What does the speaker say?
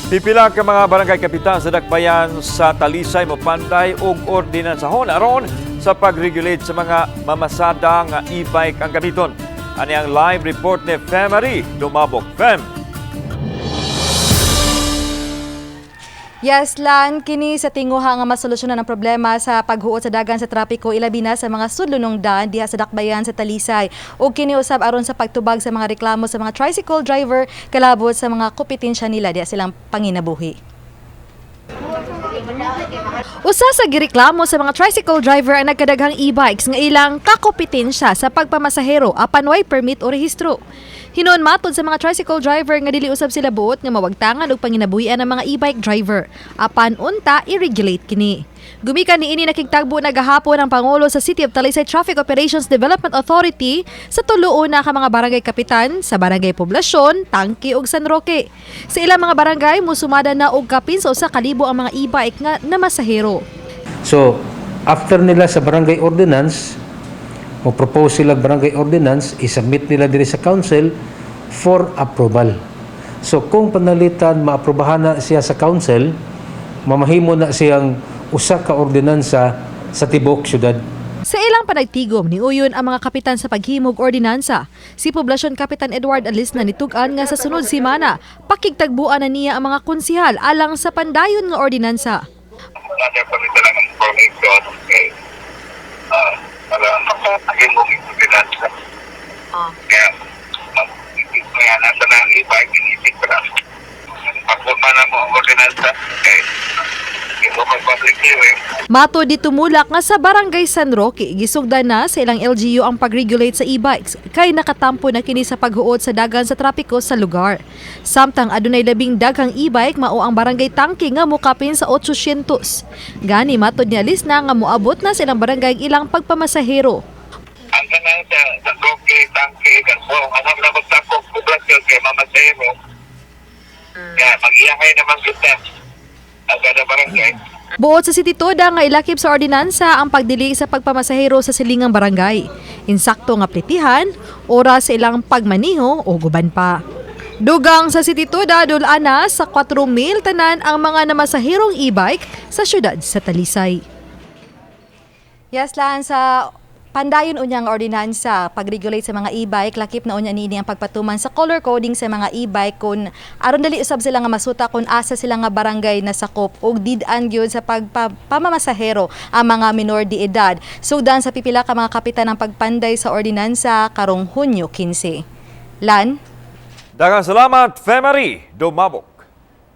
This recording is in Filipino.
Pipila ka mga barangay kapitan sa dakbayan sa Talisay mopantay og ordinansahon aron sa pag-regulate sa mga mamasada nga e-bike ang gamiton. Ani ang live report ni Femari Dumabok. Fem. Yes, Lan, kini sa tinguha nga masolusyonan ang problema sa paghuot sa dagan sa trapiko ilabi na sa mga sudlunong daan diha sa dakbayan sa Talisay. Ug kini usab aron sa pagtubag sa mga reklamo sa mga tricycle driver kalabot sa mga kompetensya nila diha silang panginabuhi. Usa sa gireklamo sa mga tricycle driver ang nagkadaghang e-bikes nga ilang kakompetensya sa pagpamasahero apan way permit o rehistro. Hinuon matod sa mga tricycle driver nga dili usab sila buot nga mawagtangan og panginabuhian ng mga e-bike driver apan unta i-regulate kini. Gumikan niini nakigtagbo na gahapon ang Pangulo sa City of Talisay Traffic Operations Development Authority sa tulo na ka mga barangay kapitan sa barangay Poblasyon, Tangke ug San Roque. Sa ilang mga barangay musumada na og kapin sa 1,000 ang mga e-bike nga namasahero. So, after nila sa barangay ordinance, mo-propose sila barangay ordinance, isubmit nila diri sa council for approval. So, kung panalitan maaprubahan na siya sa council, mamahimo na siyang usa ka ordinansa sa tibok syudad. Sa ilang panagtigom, niuyon ang mga kapitan sa paghimog ordinansa. Si Poblasyon Kapitan Edward Alisna nitugan nga sa sunod simana, pakigtagbuan na niya ang mga konsihal alang sa pandayon nga ordinansa. Ada pamisalang information para maghimog ordinansa. Kaya nasa na ang e-bike, inisip ka na. Pagpunta na mo ang ordinansa, ito mag-public hearing. Mato di tumulak nga sa barangay San Roque, gisugdan na sa ilang LGU ang pag-regulate sa e-bikes kay nakatampo na kini sa paghuot sa dagan sa trapiko sa lugar. Samtang adunay labing daghang e-bike mao ang barangay Tangke nga mukapin sa 800. Gani matod ni Alisna nga moabot na sa ilang barangay ilang pagpamasahero. Ang kanang sa Roque, Tangke, Ganso, ang mga magtakong poblasyon kay mamasahero. Kaya mag-iyahay naman kita ang kada barangay. Buot sa City Toda nga ilakip sa ordinansa ang pagdili sa pagpamasahero sa silingang barangay. Insakto nga plitihan, oras sa ilang pagmaniho o guban pa. Dugang sa City Toda dulana sa 4,000 tanan ang mga namasahirong e-bike sa syudad sa Talisay. Yes, Lan, sa pandayon unyang ordinansa pag-regulate sa mga e-bike, lakip na unya niini ang pagpatuman sa color coding sa mga e-bike kung aron dali usab sila nga masuta kung asa sila nga barangay nasakop ug did-an gyud sa pagpamamasahero ang mga minor de edad. Sudan sa pipila ka mga kapitan ng pagpanday sa ordinansa karong Hunyo 15. Lan? Daghang salamat, Femari Dumabok.